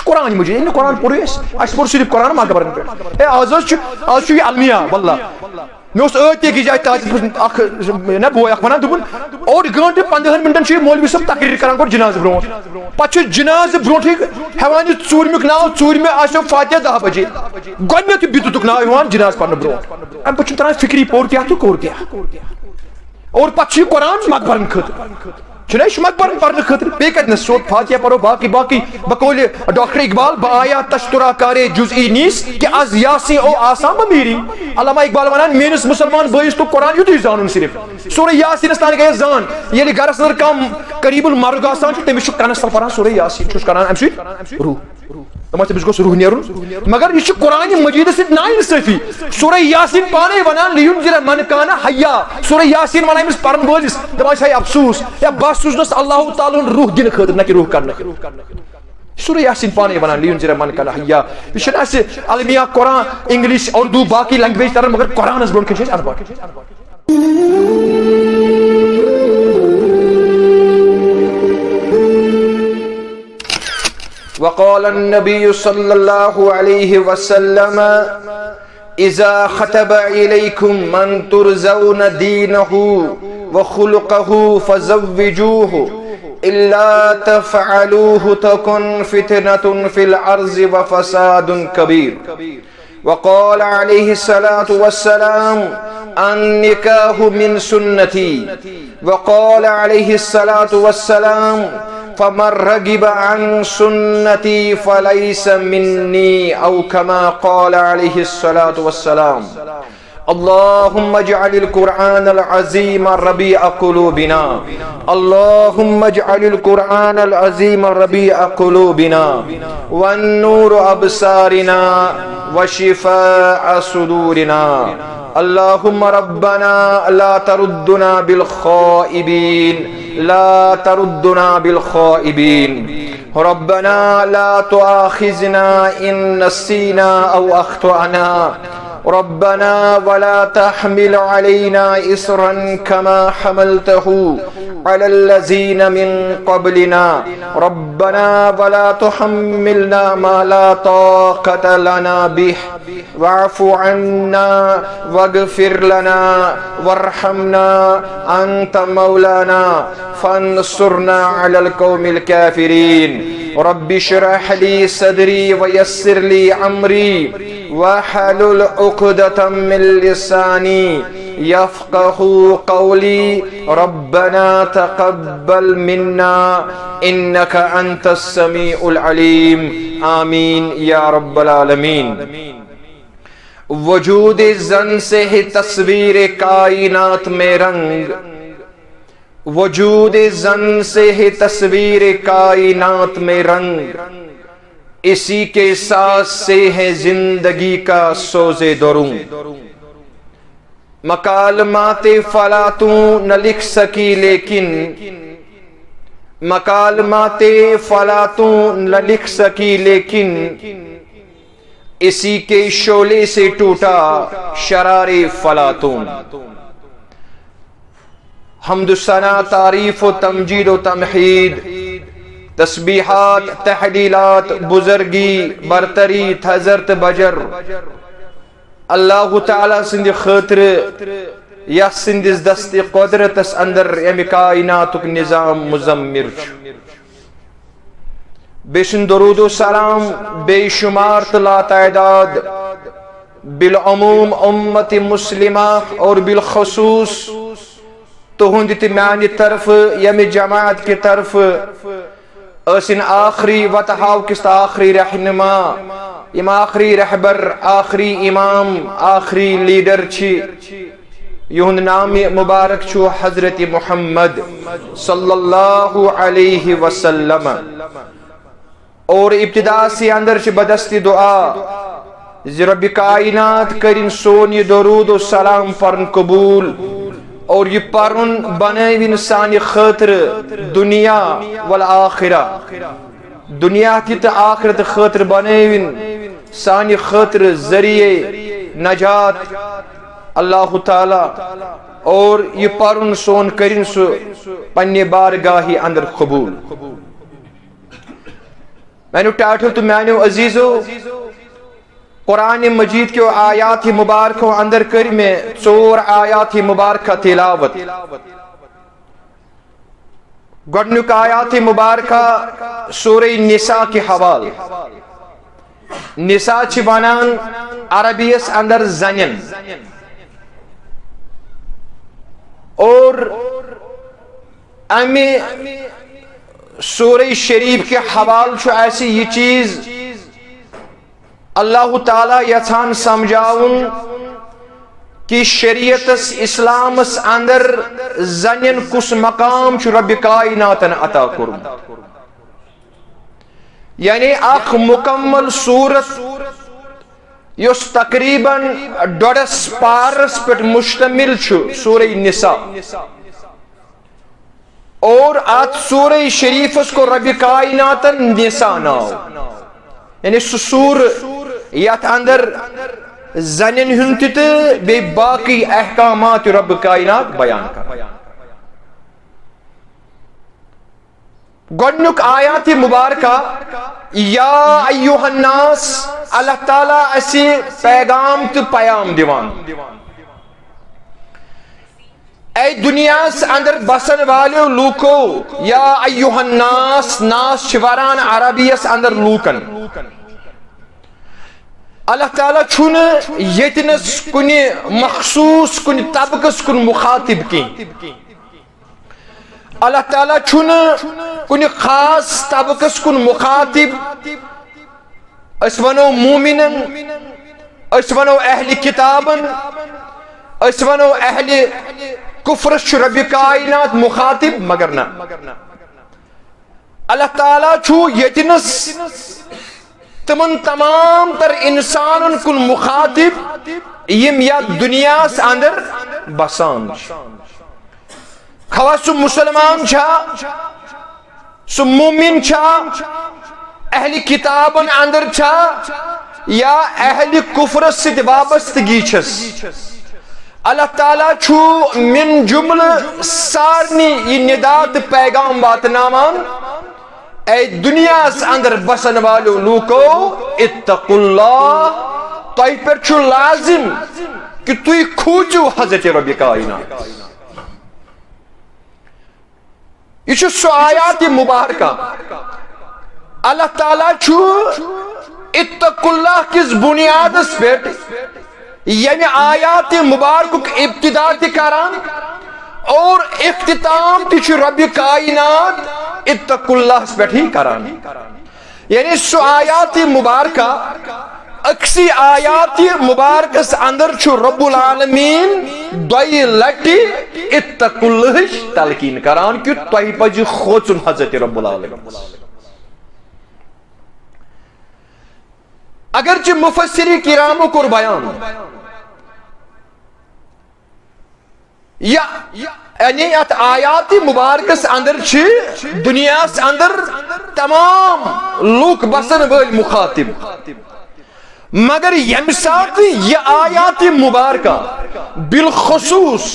قرآن مجید ان قرآن پوری اس پور صرف قرآن مقبرن پہ آز یہ المیہ واللہ میں اس ٲٹھ کی جائے تاج نا بوے اخ ونان دوٚپُن اور گھنٹہ 15 منٹن چھ مولوی صاحب تقریر کران گۄڈٕ جنازٕ برونٛٹھ پتہٕ چھُ جنازٕ برونٛٹھٕے ہیوان یہِ ژوٗرمیُک ناو ژوٗرمہِ آسیو فاتحہ 10 بجے گۄڈنیٚتھ بدعتُک ناو یِوان جنازٕ پرنہٕ برونٛٹھ امہِ پتہٕ چھُنہٕ تران فکری پوٚر کیٛاہ تہٕ کوٚر کیٛاہ اور پتہٕ چھُ یہِ قرآن مقبرن خٲطرٕ چھُنہ یہِ چھُ مقبرن پرنہٕ خٲطرٕ بیٚیہِ کتنس سیوٚد فاتحہ پرو باقی بقولِ ڈاکٹر اقبال بآیا تشترا کارے جزئی نیس کہ از یاسین او آسان بمیری علامہ اقبال ونان میٲنِس مُسلمان بٲیِس تو قرآن یُتُے زانُن صرف سورہ یاسینس تانۍ گٔیَس زان ییٚلہِ گرس اندر کانٛہہ قریٖب المرگ آسان چھُ تٔمِس چھُ کنس تل پران سورہ یاسین چھُس کران امہِ سۭتۍ روح دپان تٔمِس گوٚژھ روح نیرُن مگر یہِ چھُ قرآنِ مجیدس سۭتۍ نا انصٲفی سورہ یاسین پانے ونان لیُنذِر من کان حیا سورہ یاسین ونان أمِس پرن وٲلِس دپان چھِ ہے افسوس یا بس سوٗزنس اللہ تعالیٰ ہُن روح دِنہٕ خٲطرٕ نہ کہِ روح کرنہٕ سورہ یاسین پانے ونان لیُنذِر من کان حیا یہِ چھُنہٕ اسہِ المیہ قرآن انگلش اردو باقی لینگویج تران مگر قرآنس برونٛٹھ کَنۍ چھِ أسۍ انپڑھ وقال النبي صلى الله عليه وسلم إذا خطب إليكم من ترزون دينه وخلقه فزوجوه إلا تفعلوه تكن فتنة في الأرض وفساد كبير وقال عليه الصلاة والسلام النكاح من سنتي وقال عليه الصلاة والسلام فمن رغب عن سنتي فليس مني أو كما قال عليه الصلاة والسلام اللهم اجعل القرآن العظيم ربيع قلوبنا اللهم اجعل القرآن العظيم ربيع قلوبنا والنور أبصارنا وشفاء صدورنا اللهم ربنا لا تردنا بالخائبين لا تردنا بالخائبين ربنا لا تؤاخذنا إن نسينا أو أخطأنا ربنا ولا تحمل علينا إصرا كما حملته على الذين من قبلنا ربنا ولا تحملنا ما لا طاقة لنا به واعف عنا واغفر لنا وارحمنا أنت مولانا فانصرنا على القوم الكافرين رب اشرح لي صدري ويسر لي أمري واحلل عقدة من لساني يفقه قولي ربنا تقبل منا إنك أنت السميع العليم آمين يا رب العالمين وجود زن سے ہے تصویر کائنات میں رنگ وجود زن سے ہے تصویر کائنات میں رنگ اسی کے ساتھ سے ہے زندگی کا سوز درونگ مکالمات فلاطوں نہ لکھ سکی لیکن مکالمات فلاطوں نہ لکھ سکی لیکن اسی کے شعلے سے ٹوٹا شرار فلاطون حمد و ثنا تعریف و تمجید و تمحید تسبیحات تحلیلات بزرگی برتری حضرت بجر اللہ تعالیٰ سند خاطر یا سندس دست قدرتس اندر یم کائناتک نظام مزمر بے درود و سلام بے شمار لا تعداد بالعموم امت مسلمہ اور بالخصوص تہند تہ میانہ طرف یم جماعت کی طرف اسن آخری وتحاو کس آخری رہنما یم آخری رہبر آخری امام آخری لیڈر چھ یہند نام مبارک چھو حضرت محمد صلی اللہ علیہ وسلم اور ابتدا سے اندر چھ بدستی دعا رب کائنات کرن سون یہ درود و سلام فرن قبول اور یہ پرن بنائیوین سانی خاطر دنیا والآخرہ دنیا تیت آخرت خاطر بنائیوین سانی خاطر ذریعے نجات اللہ تعالی اور یہ پرن سون کرن سو پنی بارگاہی اندر قبول میانو ٹاٹھو تو میانو عزیزو قرآن مجید کے آیات مبارکوں اندر کر میں 4 آیات مبارکہ تلاوت. گۄڈنیُک آیات مبارکہ سورہ نساء کے حوالہ. نساء چھ ونان عربیس اندر زنین اور امی سورہ شریف کے حوالہ چھو ایسی یہ چیز اللہ تعالیٰ یژھان سمجھاؤن کہ شریعت اسلامس اندر زنین کس مقام چھو رب کائناتن عطا کرن. یعنی اخ مکمل صورت یس تقریباً 1.5 پارس پر مشتمل چھو سورہ نساء اور آت سورہ شریفس کو رب کائناتن نساء ناو. یعنی سور یات اندر زنین ہنتت بے باقی احکامات رب کائنات بیان کر. گۄڈنیُک آیات مبارکہ یا ایوہ الناس اللہ تعالیٰ اسی پیغام تو پیام دیوان. اے دنیا اندر بسن والے لوکو یا ایوہ الناس ناس شوران عربیس اندر لوکن. اللہ تعالیٰ چھن یتنس کنی مخصوص کنی طبقس کن مخاطب کی. اللہ تعالیٰ چھن کنی خاص طبقس کن مخاطب. اس ونو مومنن، اس ونو اہل کتابن، اس ونو اہل کفرس چھو رب کائنات مخاطب مگر نہ. اللہ تعالیٰ چھو یتنس تمن تمام تر انسان کن مخاطب یم یا دنیا اندر بسان. خواہ سو مسلمان چھا، سو مومن چھا، اہل کتابن اندر چھا یا اہل کفر ست وابستگی چھس. اللہ تعالیٰ چھو من جمل سارنی یہ ندات پیغام واتنامان اے دنیا اندر بسن والو لوکو اتقوا اللہ. تُہۍ پر چھو لازم کہ تُہۍ کھوجو حضرت رب کائنات. یہ چھو سو آیات مبارکہ اللہ تعالیٰ چھو اتقوا اللہ کس بنیاد اس پیٹ یعنی آیات مبارک ابتدا کران اور اختتام تی چھو رب کائنات اتقوا اللہ اس پیٹ ہی کران. یعنی سو آیات مبارکہ اکسی آیات مبارکس اندر چھو رب العالمین دوئی لٹی اتقوا اللہ تلقین کران کہ توہی پجی خوچن حضرت رب العالمین. اگرچہ مفسری کرامو کر بیان یعنی ات آیات مبارکس اندر چھ دنیا اندر تمام لوک بسن ول مخاطب مگر یم سات یہ آیات مبارکہ بالخصوص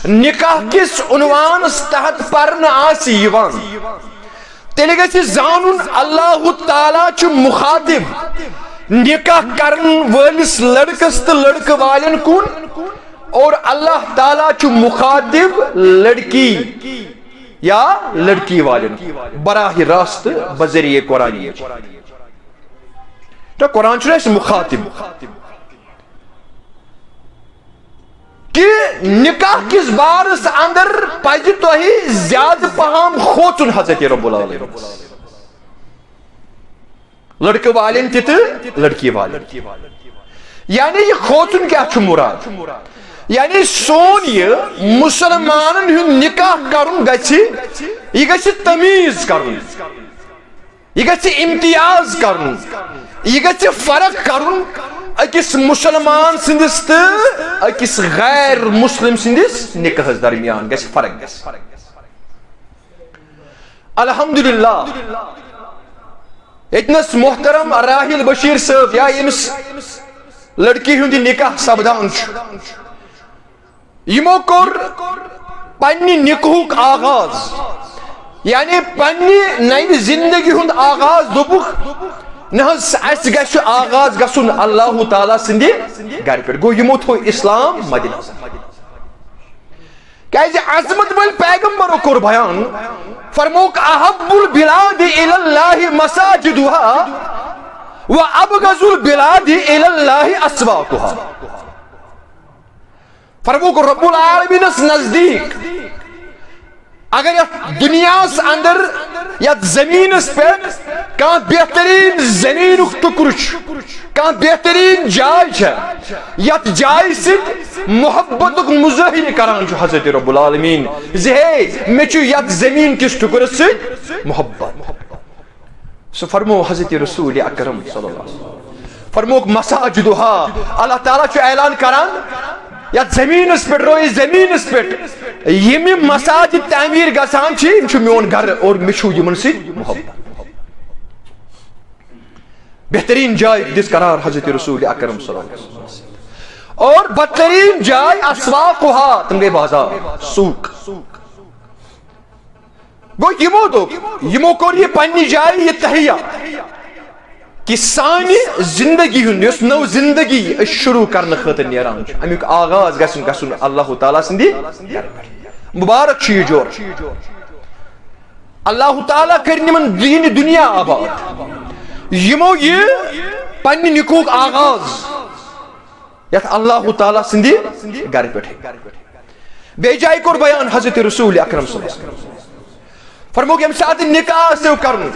نکاح کس عنوان تحت پرن آسی یوان تیلے گئی زانن اللہ تعالیٰ چھ مخاطب نکاح کرن ولس لڑکس تو لڑک والن کن اور اللہ تعالیٰ چھ مخاطب لڑکی یا لڑکی والن براہ راست بذریعہ قرآن. تو قرآن چھو ہے مخاطب کہ نکاح کس بارس اندر پاجی تو ہی زیادہ پہم خوچن حضرت رب العالمین. لڑکے والن تیت لڑکی والن یعنی یہ خوچن کیا چھو مراد یعنی سون یہ مسلمانن ہن نکاح کرن گچھی یہ گچھی تمیز کرن یہ گچھی امتیاز کرن یہ گچھی فرق کرن اکس مسلمان سندس تو اکس غیر مسلم سندس نکاح درمیان گچھی فرق. الحمدللہ اتنس محترم راحل بشیر صاحب یا امس لڑکی ہندی نکاح سپدان یمو کور پننی نکاحک آغاز یعنی پننی نئی زندگی ہند آغاز دوبک نہ گھس آغاز گھن اللہ تعالیٰ سندِ گھر پہ گو یمو تھو اسلام مد نظر کیازِ عظمت ول پیغمبرو کور بیان فرموک احب البلاد الی اللہ مساجدها وابغض البلاد الی اللہ اسواقها فرموک رب العالمین نزدیک اگر یت دنیا اندر یت زمین پہ کان بہترین زمین ٹکر کان بہترین جائے یت جائے ست محبت مظاہر کران حضرت رب العالمین زہے مے یت زمین کس ٹکر ست محبت سو فرمو حضرت رسول اکرم صلی اللہ علیہ وسلم فرموک مساجدها اللہ تعالیٰ اعلان کران یت زمین پہ روی زمین پہ یم مساجد تعمیر گژھان میون گھر اور مے سی محبت بہترین جائے دس قرار حضرت رسول اکرم صلی اللہ علیہ وسلم اور بدترین جائے اسواقها تم گئے بازار سوق گو یمو دوک یمو کور یہ پنی جائے یہ تہیہ کہ سانی زندگی ہند اس نو زندگی شروع کرنے خاطر نیران امیک آغاز گھن اللہ تعالیٰ سندی مبارک یہ جور اللہ تعالیٰ کر نمن دین دنیا آباد یمو یہ پنی نکوک آغاز یت اللہ تعالیٰ سندی گھر پہ بے جائے کور بیان حضرت رسول اکرم صلی اللہ علیہ وسلم فرمو یم ساتھ نکاح سے کرن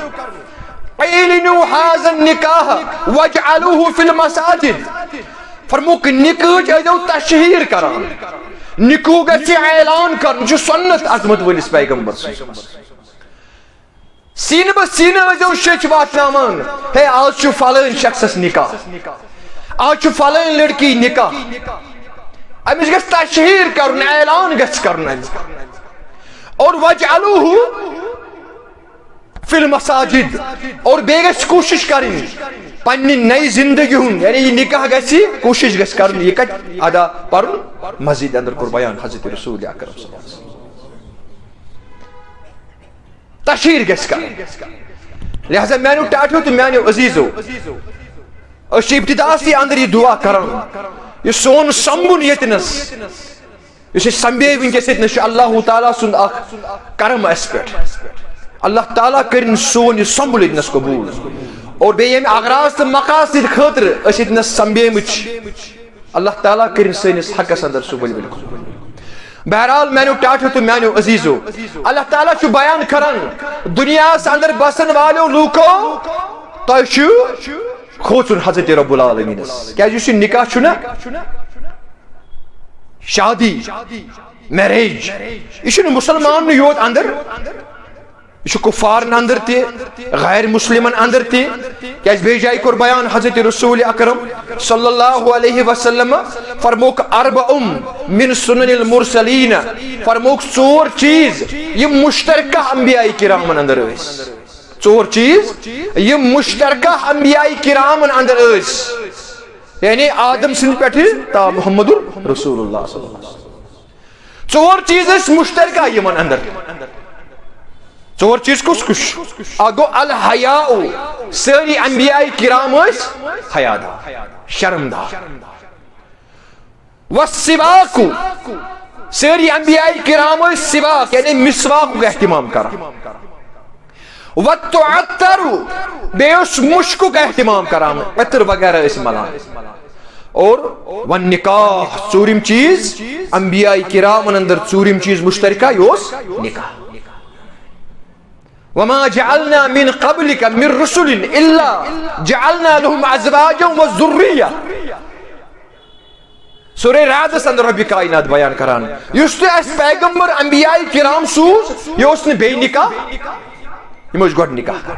اعلنوا هذا النکاح واجعلوه في المساجد فرموک نکاح ایدو تشہیر کران نکاح گژھِ اعلان کرن جو سنت عظمت ولس پیغمبر سین بہ سین ایدو شچ واتناوان ہے آج چھُ فلٲنۍ شخصس نکاح آج چھُ فلٲنۍ لڑکی نکاح امس گژھِ تشہیر کرن اعلان گژھِ کرن اور واجعلوه فی المساجد اور بیگس کوشش کریں پنی نئی زندگی ہوں یعنی یہ نکاح گسی کوشش گس کرن یہ کت ادا پر مسجد اندر کور بیان حضرت رسول اکرم صلی اللہ علیہ وسلم تشہیر گس کرن لہذا میانو ٹاٹھو تو میانو عزیزو اس ابتدا سے اندر یہ دعا کرن یہ سون سمبن یتنس یہ سمبے ونکس یتنس اللہ تعالیٰ سند اخ کرم اس پہ اللہ تعالیٰ کرن سون یہ سمبل یتنس قبول اور بے یم اغراض تو مقاصد خاطر اس یتنس سمبیمچ اللہ تعالیٰ کرن سنس حقس اندر سبل بالکل بہرحال مینو ٹاٹھو تو میانو عزیزو اللہ تعالیٰ چھو بیان کرن دنیا اندر بسن والو لوکو تو کھوچن حضرت رب العالمین کیا جو نکاح چھنا شادی میریج یہ مسلمان یوت اندر یہ کفار اندر تی غیر مسلمن اندر تی کیا بے جائے کور بیان حضرت رسول اکرم صلی اللہ علیہ وسلم فرموک اربع من سنن المرسلین فرموک ژور چیز یہ مشترکہ انبیاء کرامن اندر اس ژور چیز یہ مشترکہ انبیاء کرامن اندر اس یعنی آدم سند پہ تا محمد رسول اللہ صلی اللہ علیہ وسلم ژور چیز اس مشترکہ یمن اندر ژور چیز کس کس اگو الحیاء ساری انبیاء کرام اس حیادار شرمدار والسواک ساری انبیاء کرام اس سواک یعنی مسواک کا اہتمام کرا والتعطر بے اس مشکو کا اہتمام کرا عطر وغیرہ اس ملان اور والنکاح ژورم چیز انبیاء کرام اندر ژورم چیز مشترکہ یوس نکاح وما جعلنا من قبلك من رسل الا جعلنا لهم ازواجا وذرية سورہ رعد اندر رب کائنات بیان کران یس تو اس پیغمبر انبیاء کرام سوز یہ اس نے بے نکاح یہ مجھ گوڑ نکاح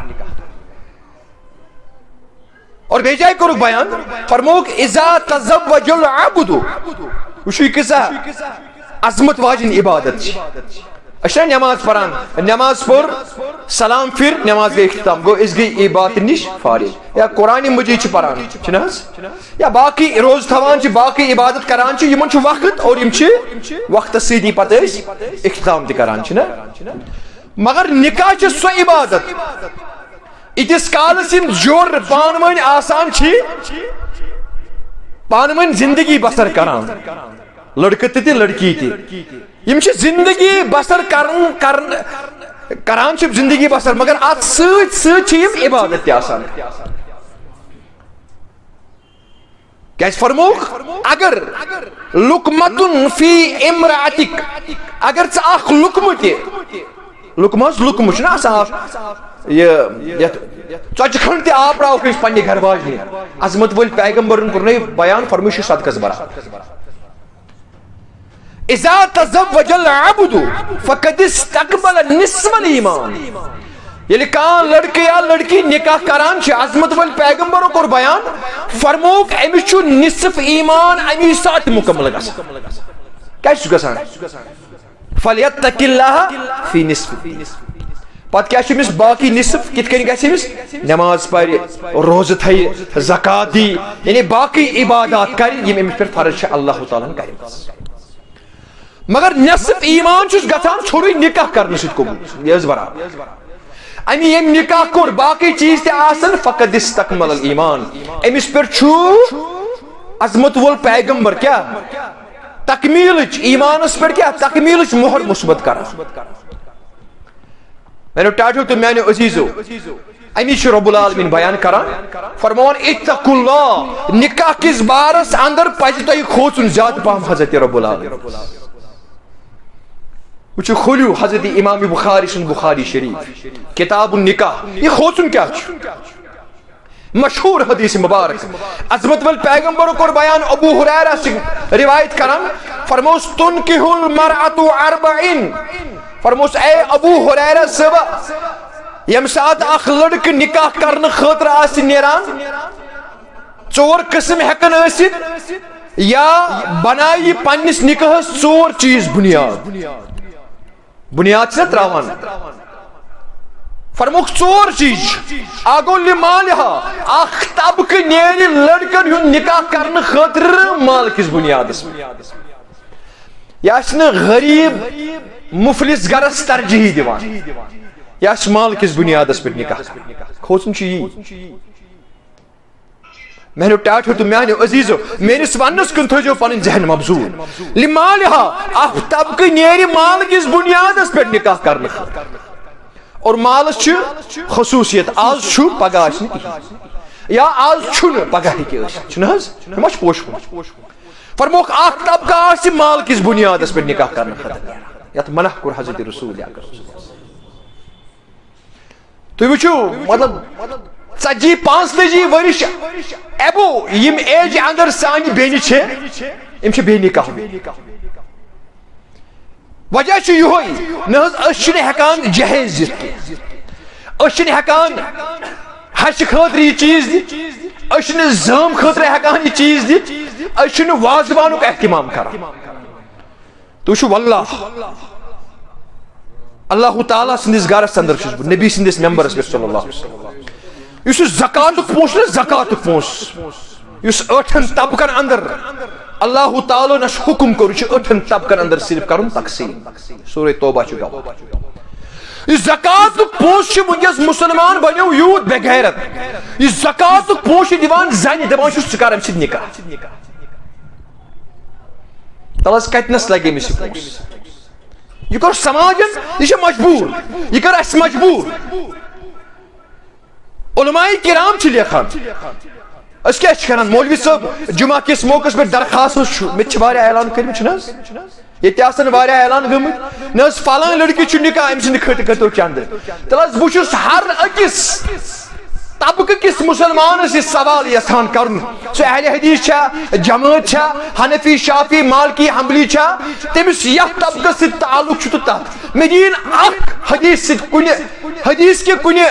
اور بھیجائے کرو بیان فرموک اذا تزوج العبد وشی کسا عظمت واجن عبادت اشرا نماز پڑھان نماز پڑھ سلام پھر نماز گئی اختتام گو اس گئی عبادت نش فارغ یا قرآن مجید چھ پڑھان چھناز یا باقی روز تھوان چھ باقی عبادت کران چھ یمن چھ وقت اور یم چھ وقت سیدھی پتہ اس اختتام دی کران چھنا مگر نکاح چھ سو عبادت اتس کالس یم جور پان ون آسان چھ پان ون زندگی بسر کران لڑکہ تہ لڑکی تہ یم چھ زندگی بسر کران چھ زندگی بسر مگر ات سۭتۍ سۭتۍ چھ یم عبادت تہ آسان کیاز فرموک اگر لقمتن فی امرأتک اگر ژٕ اکھ لقمہ تہ لقمہ چھُنہ آسان یہ ژۄچہِ کھنڈ تہ آب تراوکھ أسۍ پننہِ گھر واجنہِ عظمت وٲلۍ پیغمبرن کوٚر نہ بیان فرموو یہِ چھُ صدقس برابر اذا تزوج العبد فقد استقبل نصف الایمان ییٚلہِ کانٛہہ لڑکہٕ یا لڑکی نکاح کران چھِ عظمت وٲلۍ پیغمبرو کوٚر بیان فرمووُکھ أمِس چھُ نصف ایمان امی ساتہٕ مکمل گژھان کیٛازِ چھُ گژھان فلیتق اللہ فی نصف پتہٕ کیٛاہ چھُ أمِس باقی نصف کِتھ کٔنۍ گژھِ أمِس نماز پرِ روزٕ تھایہِ زکات دی یعنی باقی عبادات کرِ یِم أمِس پٮ۪ٹھ فرض چھِ اللہ تعالیٰ ہن کٔرمٕژ مگر نصف ایمان چھُس گژھان ژھوٚرُے نکاح کرنہٕ سۭتۍ قبوٗل یہِ ٲس برابر امی یم نکاح کوٚر باقی چیز تہ آسن فقد استکمل الایمان امس پہ عظمت وول پیغمبر کیا تکمیلچ ایمانس پہ کیا تکمیلچ مہر مثبت کران میانو ٹاٹھو تو میانو عزیزو امی چھ رب العالمین بیان کران فرمان اتقوا اللہ نکاح کس بارس اندر پزِ تۄہہِ کھوژُن زیادٕ پہم حضرت رب العالمین وچھو کھولیو حضرت امام بخاری سن بخاری شریف کتاب النکاح یہ کھوژُن کیا چھُ مشہور حدیث مبارک عظمت ول پیغمبر کوٚر بیان ابو ہریرہ سے روایت کران فرموس تنکح المرأة اربعین فرموس اے ابو ہریرہ صاحب یم سات اخ لڑکہ نکاح کرنے خاطر آسہِ نیران ژور قسم ہیکن ٲسِتھ یا بنایہِ پننس نکاحس ژور چیز بنیاد سے تراوان فرموک ژور چیز آگو لمالہا اخ طبقہ نیرِ لڑکن ہُنٛد نکاح کرنے خاطر مال کس بنیادس یہ غریب مفلس گرس ترجیح دِوان یہ مال کس بنیادس پہ نکاح کھوژُن چھُ یی میانو ٹاٹھو تو میانو عزیزو میرس ونس کن تھٲیزیو پنن ذہن مبزور لمالہا اخ طبقہ نیرِ مال کس بنیادس پہ نکاح کرنے اور مالس چھ خصوصیت آز چھُ پگہ آسہِ نہٕ کِہیٖنۍ یا آز چھُنہٕ پگہ ہیٚکہِ ٲسِتھ چھُنہٕ حظ یہِ ما چھُ پوشہٕ فرموکھ اکھ طبقہ آسہِ مال کس بنیادس پہ نکاح کرنے خٲطرٕ یتھ منع کوٚر حضرت رسول تُہۍ وٕچھِو مطلب 40-45 ورش ایبو یم ایج اندر سانہِ بیٚنہِ چھِ یم چھِ بے نکاح وجہ چھُ یِہوے نہ حظ أسۍ چھِنہٕ ہٮ۪کان جہیز دِتھ کینٛہہ أسۍ چھِنہٕ ہٮ۪کان ہشہِ خٲطرٕ یہِ چیٖز دِتھ أسۍ چھِنہٕ زٲم خٲطرٕ ہٮ۪کان یہِ چیٖز دِتھ أسۍ چھِنہٕ وازوانُک احتمام کران تُہۍ وٕچھِو واللہ اللہ تعالیٰ سٕنٛدِس گرس اندر چھُس بہٕ نبی سٕنٛدِس ممبرس پٮ۪ٹھ صلی اللہ علیہ وسلم یُس زکاتُک پونٛسہٕ نہ زکاتُک پونٛسہٕ یُس 8 طبقن اندر اللہ تعالیٰ نہ حکم کوٚر یہِ چھُ 8 طبقن اندر صرف کرُن تقسیٖم سورہ توبہ چھُ گواہ یہِ زکاتُک پونٛسہٕ چھُ وٕنکیٚس مُسلمان بنیو یوٗت بے غیرت یہِ زکاتُک پونٛسہٕ چھُ دِوان زنہِ دپان چھُس ژٕ کر امہِ سۭتۍ نکاح تل حظ کتنس لگہِ أمِس یہِ پونٛسہٕ یہِ کوٚر سماجن یہِ چھُ مجبوٗر یہِ کٔر اسہِ مجبوٗر علماء کرام چھِ لیکھان أسۍ کیٛاہ چھِ کران مولوی صٲب جمعہ کِس موقعس پٮ۪ٹھ درخواست چھُ مےٚ تہِ چھِ واریاہ اعلان کٔرمٕتۍ چھِنہٕ حظ ییٚتہِ آسن واریاہ اعلان گٔمٕتۍ نہ حظ فلٲنۍ لڑکی چھُ نکاح أمۍ سٕنٛدِ خٲطرٕ کٔرتو چندٕ تیٚلہِ حظ بہٕ چھُس ہر أکِس طبقہٕ کِس مُسلمانس یہِ سوال یژھان کرُن سُہ اہلِ حدیث چھا جمٲعت چھا حنفی شافی مالکی حنبلی چھا تٔمِس یتھ طبقس سۭتۍ تعلق چھُ تہٕ تتھ مےٚ دِیِن اکھ حدیث سۭتۍ کُنہِ حدیث کہِ کُنہِ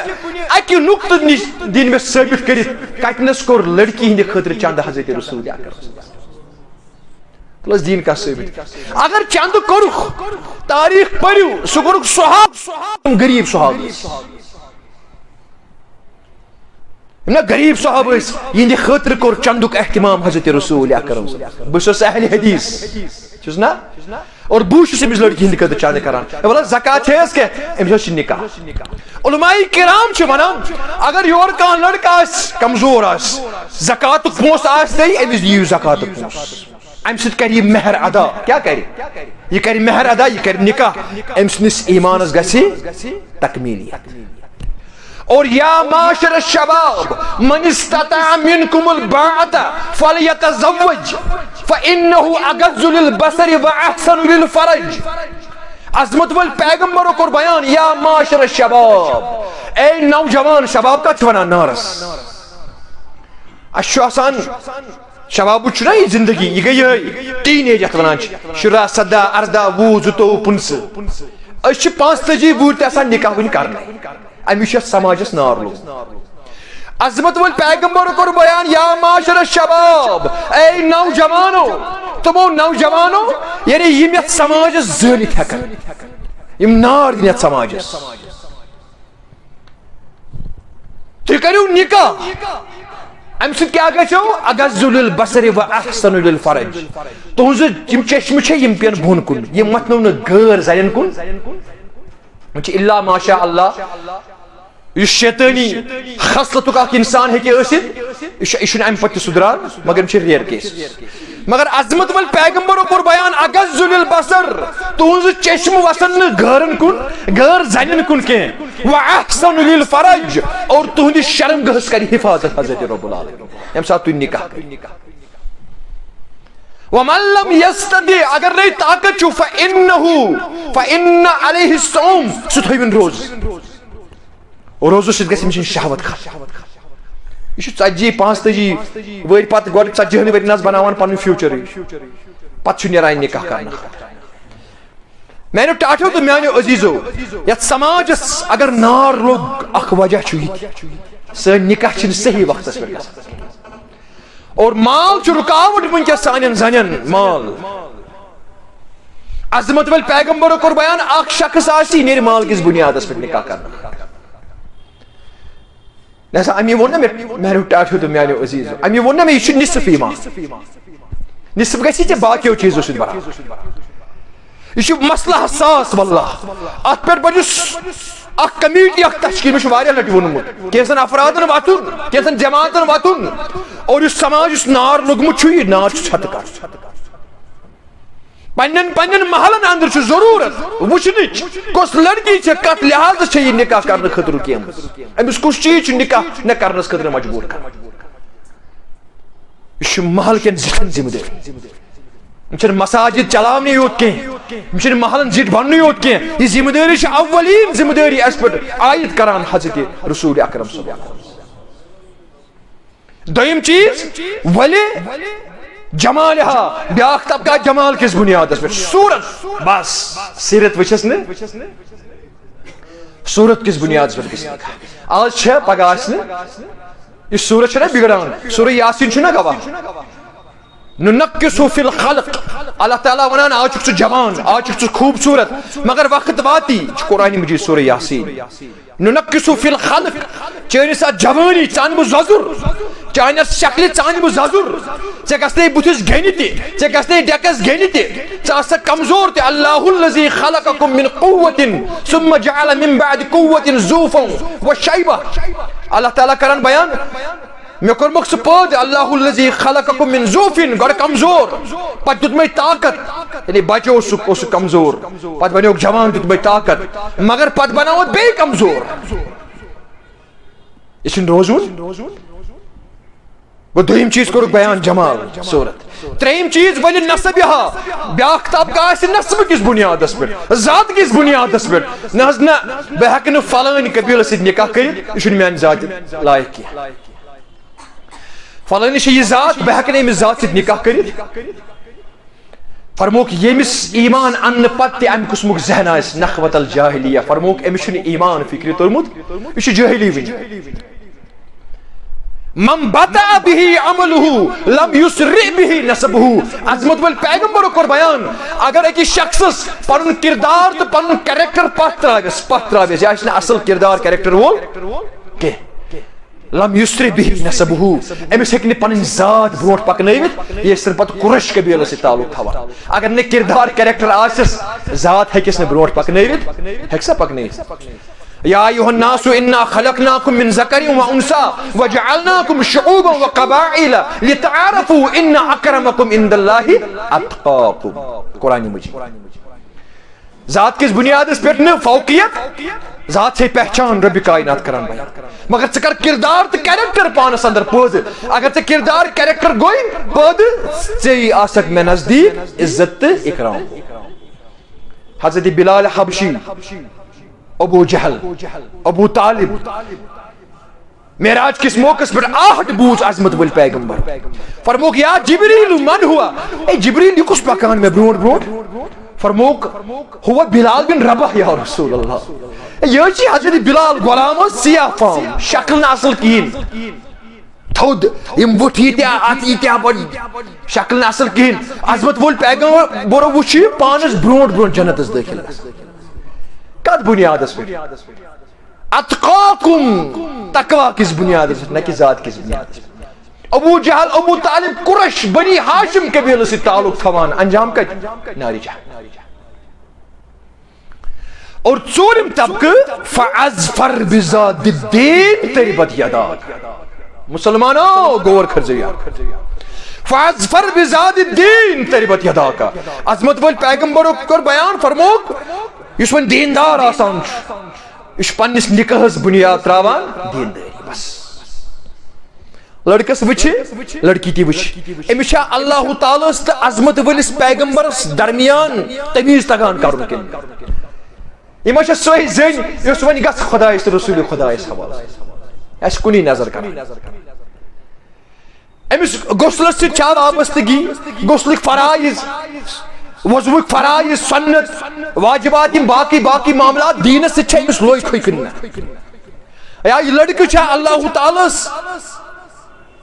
اکہِ نُقطہٕ نِش دِن مےٚ ثٲبت کٔرِتھ کتنس کوٚر لڑکی ہٕنٛدِ خٲطرٕ چندٕ حضرت رسول پلس دین کا ثٲبت اگر چندٕ کوٚرُکھ تاریخ پٔرِو سُہ کوٚرُکھ صحابہ غریب صحابہ نہ غریب صحابہ ٲسۍ یِہنٛدِ خٲطرٕ کوٚر چندُک احتمام حضرت رسول اکرم بہٕ چھُس اہلِ حدیث چھُس نا اور بہٕ چھُس أمِس لڑکی ہِنٛدِ خٲطرٕ چانہِ کران بولا زکات چھِ حظ کینٛہہ أمِس حظ چھُ نکاح علماء کرام چھِ ونان اگر یورٕ کانٛہہ لڑکہٕ آسہِ کمزور آسہِ زکاتُک پونٛسہٕ آسہِ تۄہہِ أمِس دِیِو زکاتُک پونٛسہٕ امہِ سۭتۍ کرِ یہِ مہر ادا کیٛاہ کرِ یہِ کرِ مہر ادا یہِ کرِ نکاح أمۍ سٕنٛدِس ایٖمانس گژھِ تکمیٖلیت اور یا معاشر الشباب من استطاع منکم الباءة فلیتزوج فإنه اغض للبصر واحسن للفرج عظمت ول پیغمبرو کوٚر بیان یا معاشر الشباب اے نوجوان شباب کتھ چھِ ونان نارس اسہِ چھُ آسان شبابُک چھُنہ یہِ زندگی یہِ گٔے یِہٕے ٹیٖن ایج یتھ ونان چھِ 17 17 18 20 22 25 أسۍ چھِ 45 وُہٕرۍ تہِ آسان نکاح وُنہِ کرنے أمِس چھُ سماجس نار لوٚگمُت عظمت ول پیغمبر کوٚر بیان یا معاشر الشباب اے نوجوانو تمو نوجوانو یعنی یِم یتھ سماجس زٲلِتھ ہٮ۪کن یِم نار دِن یتھ سماجس تُہۍ کٔرِو نکاح امہِ سۭتۍ کیٛاہ گژھیو اغض للبصر واحسن للفرج تُہنٛزٕ یِم چشمہٕ چھِ یِم پیٚن بۄن کُن یِم متنو نہٕ غٲر زنٮ۪ن کُن وۄنۍ چھِ الا ماشاء اللہ یُس شیطٲنی خصلتُک اکھ انسان ہیٚکہِ ٲسِتھ یہِ چھُنہٕ امہِ پتہٕ تہِ سُدران مگر یِم چھِ ریئر کیس مگر عظمت ول پیغمبرو کوٚر بیان اغض للبصر تُہنٛزٕ چشمہٕ وسن نہٕ غٲرن کُن غٲر زنٮ۪ن کُن کینٛہہ واحسن للفرج اور تُہنٛدِ شرم گاہس کرِ حفاظت حضرت رب العالمین ییٚمہِ ساتہٕ تُہۍ نکاح کٔرِو ومن لم يستطع اگر نہٕ طاقت چھُ فإن عليه الصوم سُہ تھٲوِن روزٕ روزو سۭتۍ گژھِ أمِس شہوت کھسٕنۍ یہ 40 45 ؤرۍ پتہٕ گۄڈٕ 40 ؤرۍ نس بناوان پنُن فیوچرٕے پتہٕ چھُ نیران نکاح کرنہٕ میانیو ٹاٹھیو تہٕ میانیو عزیزو یتھ سماجس اگر نار لوٚگ اکھ وجہ چھُ یہِ سٲنۍ نکاح چھِنہٕ صحیح وقتس پٮ۪ٹھ گژھان اور مال چھُ رُکاوٹ ونکیٚس سانٮ۪ن زنٮ۪ن مال عظمت ول پیغمبرو کوٚر بیان اکھ شخص آسہِ یہِ نیرِ مال کِس بُنیادس پٮ۪ٹھ نکاح کرنہٕ لہذا امی ووٚن نہ مےٚ میانیو ٹاٹھیو تہٕ میانیو عزیزو امی ووٚن نہ مےٚ یہِ چھُ نصف ایٖمان نصف گژھِ ژےٚ باقیو چیٖزو سۭتۍ برابر یہ چھُ مسئلہ حساس واللہ اتھ پٮ۪ٹھ بنیُس اکھ کمیٹی اکھ تشکیل مےٚ چھُ واریاہ لٹہِ ووٚنمُت کینٛژن افرادن وتھُن کینٛژن جماعتن وتھُن اور یُس سماج یُس نار لوٚگمُت چھُ یہِ نار چھُ ژھۄتہٕ کرُن پننٮ۪ن محلن اندر چھُ ضروٗرت وٕچھنٕچ کۄس لڑکی چھےٚ کتھ لحاظہٕ چھےٚ یہِ نکاح کرنہٕ خٲطرٕ رُکیمٕژ أمِس کُس چیٖز چھُ نکاح مےٚ کرنس خٲطرٕ مجبوٗر کران یہِ چھُ محل کٮ۪ن زِٹھٮ۪ن ذمہٕ دٲری یِم چھِنہٕ مساجد چلاونٕے یوت کینٛہہ یِم چھِنہٕ محلن زِٹھۍ بننٕے یوت کینٛہہ یہِ ذمہٕ دٲری چھِ اولین ذمہٕ دٲری اسہِ پٮ۪ٹھ عائد کران حضرت رسول اکرم صلی اللہ علیہ وسلم دوٚیِم چیٖز ولہِ جمالہا بیاکھ طبقہ جمال کِس بُنیادس پٮ۪ٹھ صوٗرت بس سیٖرت وٕچھس نہٕ صوٗرت کِس بُنیادس پٮ۪ٹھ گژھِ نکاح آز چھےٚ پگاہ آسہِ نہٕ یہِ صوٗرت چھےٚ نہ بگڑان سورہ یاسیٖن چھُ نہ گواہ نُنَقِّصُ فِی الخلق اللہ تعالیٰ ونان آز چھُکھ ژٕ جوان آز چھُکھ ژٕ خوٗبصوٗرت مگر وقت واتی چھُ قرآنِ مجیٖد سورہ یاسیٖن نُنَقِّصُ فِی الخلق چٲنِس اتھ جوٲنی ژٕ انہٕ بہٕ زۄزُر چانہِ اتھ شکلہِ ژٕ انہٕ بہٕ زۄزُر ژےٚ گژھنے بُتھِس گیٚنہِ تہِ ژےٚ گژھنے ڈیٚکس گیٚنہِ تہِ ژٕ آسکھ کمزور تہِ اللہ الذی خلقکم من قوة ثم جعل من بعد قوة ضعفا وشیبہ اللہ تعالیٰ کران بیان مےٚ کوٚرمُکھ ژٕ پٲدٕ اللہ الذی خلقکم من ضعف گۄڈٕ کمزور پتہٕ دیُتمے طاقت یعنی بچہِ اوسُکھ کمزور پتہٕ بنیوکھ جوان دیُتمے طاقت مگر پتہٕ بناوتھ بیٚیہِ کمزور یہِ چھُنہٕ روزُن گوٚو دوٚیِم چیٖز کوٚرُکھ بیان جمال صوٗرت ترٛیٚیِم چیٖز ولہِ نصبہا بیاکھ طبقہ آسہِ نصبہٕ کِس بُنیادس پٮ۪ٹھ ذات کِس بُنیادس پٮ۪ٹھ نہ حظ نہ بہٕ ہٮ۪کہٕ نہٕ فلٲنۍ قبیٖلس سۭتۍ نکاح کٔرِتھ یہِ چھُنہٕ میانہِ ذاتہِ لایق کینٛہہ فلٲنی چھِ یہِ ذات بہٕ ہٮ۪کہٕ نہٕ أمِس ذات سۭتۍ نکاح کٔرِتھ فرموک ییٚمِس ایٖمان اننہٕ پتہٕ تہِ امہِ قٕسمُک ذہن آسہِ نخوت الجاہلیہ فرموک أمِس چھُنہٕ ایٖمان فکرِ توٚرمُت یہِ چھُ جٲہلی وٕنہِ من بطأ به عمله لم يسرع به نسبه عظمت ول پیغمبرو کوٚر بیان اگر أکِس شخصس پنُن کردار تہٕ پنُن کیریکٹر پتھ ترٛاوٮ۪س یہِ آسہِ نہٕ اصل کردار کیریکٹر وول کینٛہہ لم یسر به نسبہ امس ہیکہ نہ پنن ذات برونٹ پکنٲوِتھ یہ صرف پتہ قریش قبیلہ سی تعلق تھاوان اگر نہ کردار کریکٹر آسس ذات ہیکس نہ برونٹ پکنٲوِتھ ہیکہ سا پکنٲوِتھ یا ایھا الناس انا خلقناکم من ذکر و انثى وجعلناکم شعوبا وقبائل لتعارفوا ان اکرمکم عند اللہ اتقاکم قرآن مجید ذات کس بنیاد اس پہ فوقیت ذات سے پہچان رب کائنات کران بیان مگر ژٕ کر کردار تو کیریکٹر پانس اندر پٲدٕ اگر ژےٚ کردار کیریکٹر گوٚے پٲدٕ ژےٚ آسکھ مےٚ نزدیٖک عزت تہٕ اکرام حضرت بلال حبشی ابو جہل ابو طالب معراج کس موقع پر آہٹ بوز عظمت ول پیغمبر فرموک یا جبریل من ہوا اے جبریل یہ کس پکان میں برونٹ برونٹ فرموک ہوا بلال بن ربح یا رسول اللہ یہ چی حضرت بلال غلام سیاہ فام شکل نہ اصل کین تھود یم وٹھی تیا اتی تیا بڑی شکل نہ اصل کین عظمت ول پیغمبر برو وچھی پانس برونٹ برونٹ جنت اس داخل کت بنیاد اس پہ اتقاکم تقوی کس بنیاد اس نہ کہ ذات کس بنیاد ابو جہل ابو طالب قریش بنی ہاشم قبیلہ سے تعلق تھوان انجام کت ناری جہنم اور ژوٗرِم طبقہ فاظفر بذات الدین تربت یداک مسلمانو غور کھرزیا فاظفر بذات الدین تربت یداک عظمت ول پیغمبرو کر بیان فرموک یس ون دیندار آسان اس پنس نکاحس بنیاد تراوان دینداری بس لڑکس وچھ لڑکی تی وچھ امس اللہ تعالی تو عظمت ولس پیغمبرس درمیان تمیز تگان کرن کن یہ سوی زن اس ون گھ خدایس رسول خدایس حوالہ اس کنی نظر کر امس غسلس سے چھ وابستگی غسلک فرائض وضوک فرائض سنت واجبات باقی باقی معاملات دینس سے امس لوئی کھوئی کرنا یا یہ لڑکی چھ اللہ تعالی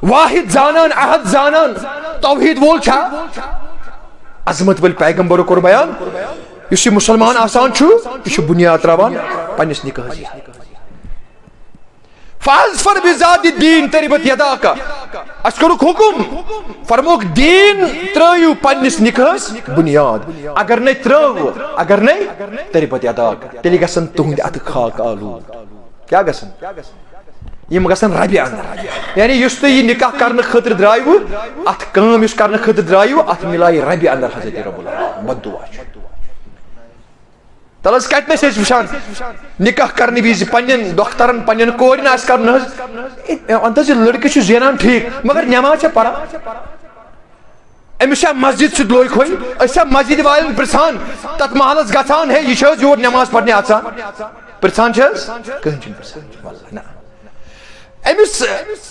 واحد زانان احد زانان توحید وول چھ عظمت ول پیغمبر کور بیان اس مسلمان آسان چھو یہ بنیاد تراوان پنس نکاح فاظفر بذات الدین تربت یداک اس کرک حکم فرموک دین ترایو پنس نکاحس بنیاد اگر نہیں ترو اگر نہیں تربت یداک تیلی گژھن تہند اتھ خاک آلود کیا گژھن یم گژھن ربہِ اندر یعنی یس تہ یہ نکاح کرنے خاطر درایو اتھ کام یس کرنے خاطر درایو اتھ ملائی ربہِ اندر حضرت رب العالمین بددعا تلس کتنے سے وچان نکاح کرنے وز پنن دخترن پنن کورن آس کرن انتظ لڑکی چھ زینان ٹھیک مگر نماز چھ پڑھان امس مسجد سے لوئی کھوئی اسا مسجد والن پرسان تت محلس گژھان ہے یہ چھ یور نماز پڑھنے آسان پرسان چھ کہن چھ پرسان والله نا امس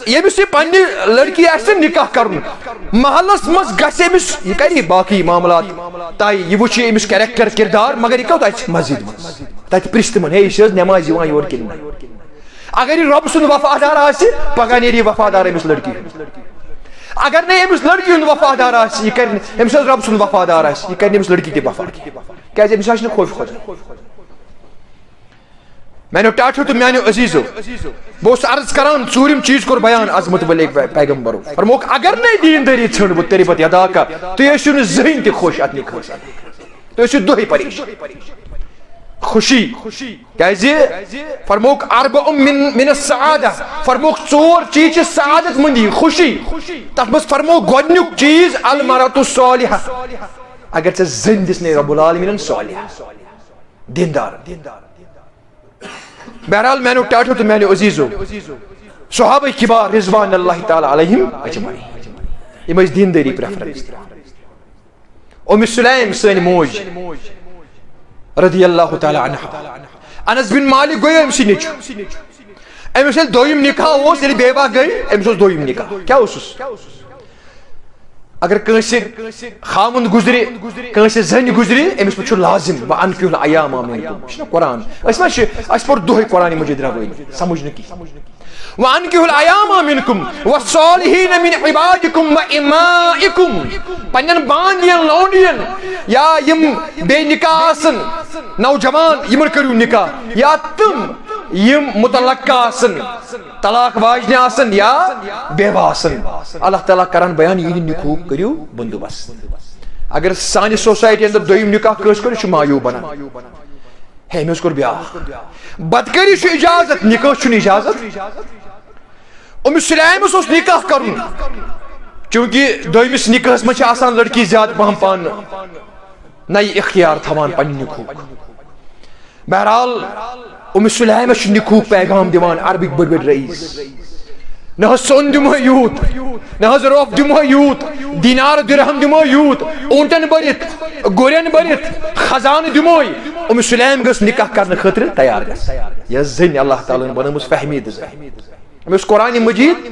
یمس پنہ لڑکی آسہ نکاح کرن محلس مز گژھِ امس یہ کری باقی معاملات تائی یہ وچھ امس کریکٹر کردار مگر یہ کوت آسہ مسجد مز تت پرست من ہے یہ نماز یوان یور کن اگر یہ رب سن وفادار آسہ پگہ نیری وفادار امس لڑکی اگر نہیں امس لڑکی ہند وفادار آسہ یہ کر امس رب سن وفادار آسہ یہ کر امس لڑکی تہ وفادار کیازِ امس آسہ خوف خدا میانو ٹاٹھو تو میانو عزیزو بہت عرض کران ژوٗرِم چیز کور بیان عظمت ول پیغمبرو فرموک اگر نہیں دینداری ژھنڈ بہ تربت یداک تُہۍ ٲسِو نہٕ زٕہٕنۍ تہِ خۄش اتھ نکاحس تُہۍ ٲسِو دۄہے پریشان خوشی کیازِ فرموک اربع من السعادہ فرموک ژور چیز چھِ سعادت مندی خوشی تتھ منٛز فرموک گۄڈنیُک چیز المرأة الصالحہ اگر ژےٚ زٔنۍ دِژنَے رب العالمیٖنن صالحہ دیندار بہرحال میانو ٹاٹھو تو میانو عزیزو صحابہ کبار رضوان اللہ تعالی علیہم اجمعین یم ٲسۍ دینداری پریفرنس ام سلیم سٲنۍ موج رضی اللہ تعالی عنہا انس بن مالک گوٚو أمۍ سٕے نیٚچوٗ أمِس ییٚلہِ دوٚیِم نکاح اوس ییٚلہِ بیوا گٔے أمِس اوس دوٚیِم نکاح کیاہ اوسُس اگر کٲنٛسہِ خاوند گُزرِ کٲنٛسہِ زنہِ گُزرِ أمِس پٮ۪ٹھ چھُ لازم وَأَنكِحُوا الْأَيَامَ مِنكُم یہِ چھُنہ قرآن أسۍ ما چھِ اَسہِ پوٚر دۄہے قرآنِ مجیٖد رَوٲنی سمجھ نہٕ کِہیٖنۍ وَأَنكِحُوا الْأَيَامَ مِنكُم وَالصَّالِحِينَ مِنْ عِبَادِكُمْ وَإِمَائِكُم پننٮ۪ن بانڈین لونڈین یا یم بے نکاح آسن نوجوان یمن کٔرِو نکاح یا تِم یم متلقہ آسن طلاق واجنہ آسن یا بیوہ آسن اللہ تعالیٰ کران بیان یہ نکاح کریو بندوبست اگر سانی سوسائٹی اندر دویم نکاح کس کرو مایو بنا ہے میں اس کو بیاہ بدکری چھ اجازت نکاح چھ اجازت ام سلیم اس نکاح کرن چونکہ دویمس نکاحس میں آسان لڑکی زیادہ پہم پان نئی اختیار تھوان پن نکاح بہرحال ام سلیم نکاح پیغام دیوان عربک بڑ بڑ رئیس نہ سون دمو یوت نہ روف دمو یوت دینار درہم دمو یوت اونٹن برت گورین برت خزان دمو ام سلیم گس نکاح کرنے خاطر تیار گس یہ زن اللہ تعالیٰ نے بنمس فہمید زن اس قرآن مجید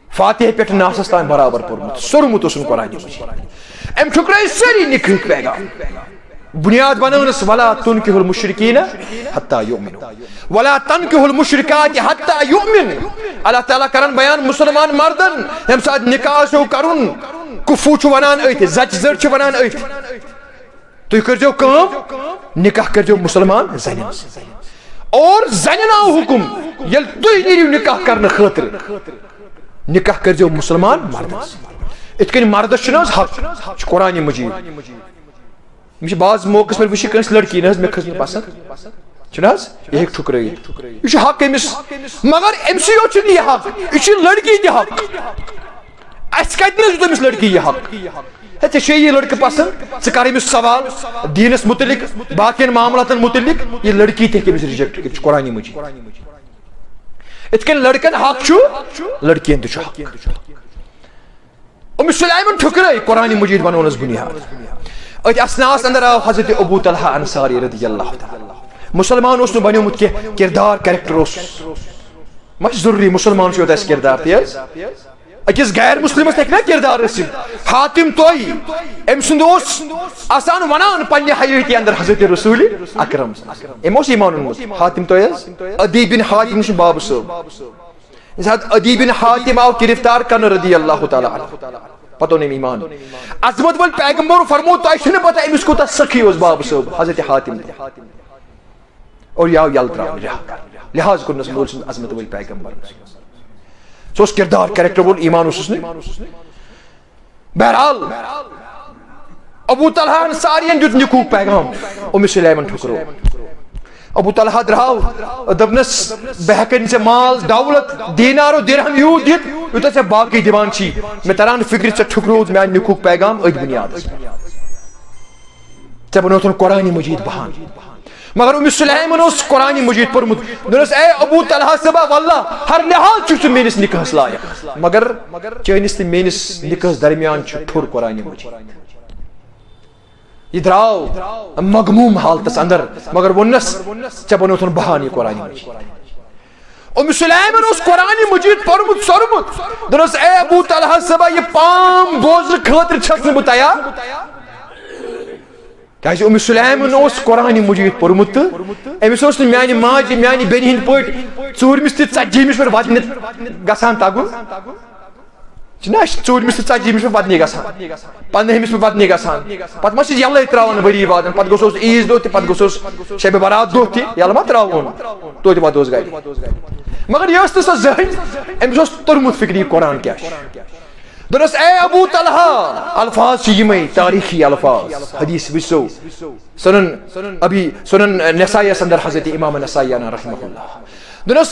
فاتح پہ ناسس تان برابر پورمت سورمت اس قرآن مجید ام ٹھکرائے ساری نکاح پیغام بنیاد بنانس ولا تنكحوا المشركين حتى يؤمنوا ولا تنكحوا المشركات حتى يؤمنوا اللہ تعالیٰ کرن بیان مسلمان مردن ہم ساتھ نکاح سو کرن کفو چھ ونان ایت زچ زر چھ ونان ایت تو کرجو کام نکاح کرجو مسلمان زنن اور زنن حکم یل تو نیرو نکاح کرن خاطر نکاح کرجو مسلمان مردن اتکن مرد چھناز حق قرآن مجید مجھے بعض موقع پر وشی کنس لڑکی نہ میں کھسنے پسند چھناز یہ ایک ٹھکرائی یہ حق امس مگر امسی یو چھنی یہ حق یہ لڑکی دی حق اس کتنے جو تمس لڑکی یہ حق ہے تے یہ لڑکی پسند ژٕ کر امس سوال دینس متعلق باقین معاملاتن متعلق یہ لڑکی تے کمس ریجیکٹ کر قرآن مجید اتکن لڑکن حق چھو لڑکین تہ حق ام سلیمن ٹھکرائی قرآن مجید بنونس بنیاد ات اسناس اندر آو حضرت ابو طلحہ انصاری رضی اللہ تعالی مسلمان اس بنیومت کہ کردار کریکٹر اس مش ضروری مسلمان سے ہوتا ہے کردار تیز اکس غیر مسلمس تک نا کردار رسیم حاتم توئی ام سندوس آسان ونان پنہ حیاتی اندر حضرت رسول اکرم اموس ایمان انمت حاتم توئی عدی بن حاتم سے باب صاحب عدی بن حاتم آو گرفتار کرن رضی اللہ تعالی عنہ پتہ نہیں ایمان عظمت ول پیغمبر فرمو تو چھن پتہ امس کوتا سخی اس باب صاحب حضرت حاتم اور یا یل تراو لحاظ کرنس مول سن عظمت ول پیغمبر سوس کردار کریکٹر ول ایمان اس نے بہرحال ابو طلحہ انصاری دیت نکاح پیغام ام سلیمن ٹھکرو ابو طلحہ دراو دبنس بہکن سے مال دولت دینار و درہم یوں دیت یوتا سے باقی دیوان چی میں تران فکر سے ٹھکرود میں نکاح پیغام اج بنیاد سے بنوتن قرآن مجید بہان مگر ام سلیمن اس قرآن مجید پر دنس اے ابو طلحہ سبا واللہ ہر لحاظ چھو مینس نکاح لائق مگر چینس تے مینس نکاح درمیان چھو ٹھور قرآن مجید یہ دراو مغموم حالتس اندر مگر ونس چا بنوتن بہانی قرآن مجید ام سلیمن اس قرآن مجید پرمت سرمت دنس اے ابو طلحہ سبا یہ پام بوزر خاطر چھس نہ بتایا کہ ام سلیمن اس قرآن مجید پرمت امس اس میانی ماج میانی بین ہند پٹ ژورمس تہ ژتجیمس پر ودن گژھان تگُن چھنا ژورمس تہ ژتجیمس پر ودن گژھان پندہمس پر ودن گژھان پتہ ما چھ یلے تراون ؤری وادن پتہ گوٚژھ عیز دۄہ تہ پتہ گوٚژھ شب برات دۄہ تہ یلہ ما تراون تو تہ پتہ گئے مگر یہ اس تہ زہن امس اس ترمت فکری قرآن کیا درس اے ابو طلحہ الفاظ یمے تاریخی الفاظ حدیث وسو سنن نسائی اندر حضرت امام نسائی رحمہ اللہ درس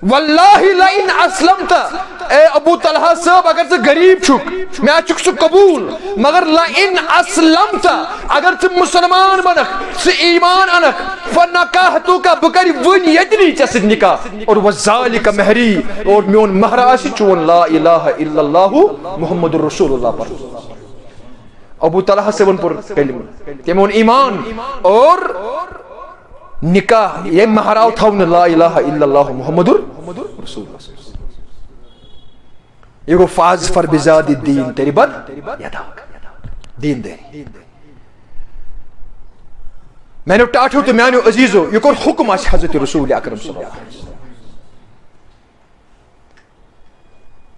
واللہ لئن اسلمت اے ابو طلحہ صاحب اگر تو غریب چھک میں چک سو قبول مگر لئن اسلمت اگر تو مسلمان بنک سے ایمان انک فنکاحتو کا بکری ون یدنی چسد نکاح اور وذالک مہری اور میون مہر آسی چون لا الہ الا اللہ محمد رسول اللہ پر ابو طلحہ سے ون پر کلم تیمون ایمان اور نکاح یہ مہراو تھاون لا الہ الا اللہ محمد رسول اللہ یہ گو فاز فر بزاد الدین تیری بد یداک دین دے میں نے ٹاٹھو تو میں نے عزیزو یہ کور حکم آس حضرت رسول اکرم صلی اللہ علیہ وسلم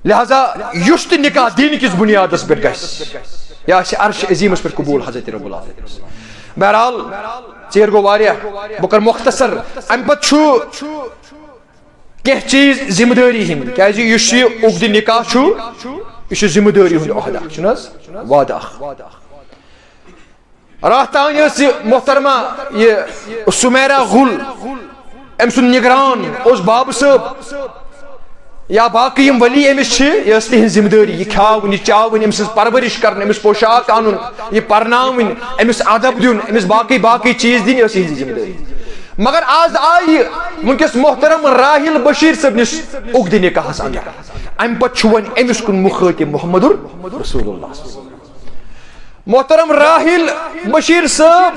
لہذا یشت نکاح دین کس بنیاد اس پر گیس یا عرش عظیم اس پر قبول حضرت رب العالمین بہرحال یر گو واریاہ بہ کر مختصر ام پت کی چیز ذمہ داری ہند کیازِ یس یہ عقد نکاح یہ ذمہ داری ہند عہدہ چھناز وعدہ رات تان محترمہ یہ سمیرہ غل ام سن نگران اس باب صاحب یا باقی یم ولی امس یہ تہذ ذمہ داری یہ کھاون یہ چاون امس پرورش کرن امس پوشاک انن یہ پرناون امس ادب دین امس باقی چیز دین یہ ذمہ داری مگر آز آئی ونکس محترم راحل بشیر صاحب نش عقد نکاحس اندر ام پت ون امس کن مخاطب محمد رسول اللہ محترم راحل بشیر صاحب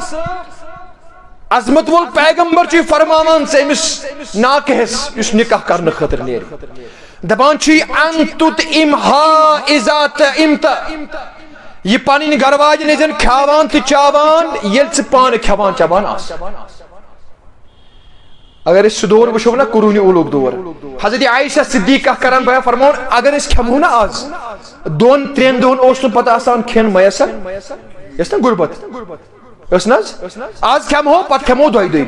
عظمت وول پیغمبر چھ فرماوان سے امس ناکہس اس نکاح کرنے خاطر نیر دپان چھ ان تطعمها اذا طعمت یہ پنن گھر واجن زن کھاوان تو چاوان یل ژ پان کھاوان چاوان آس اگر اس دور وچھو نا قرون اولوک دور حضرت عائشہ صدیقہ کران بیان فرماون اگر اس کھمو نا آز دون ترین دون اوس نہ پتہ آسان کھین میسر یس نا غربت اس ناز آز کھمو پت کھمو دوئی بھی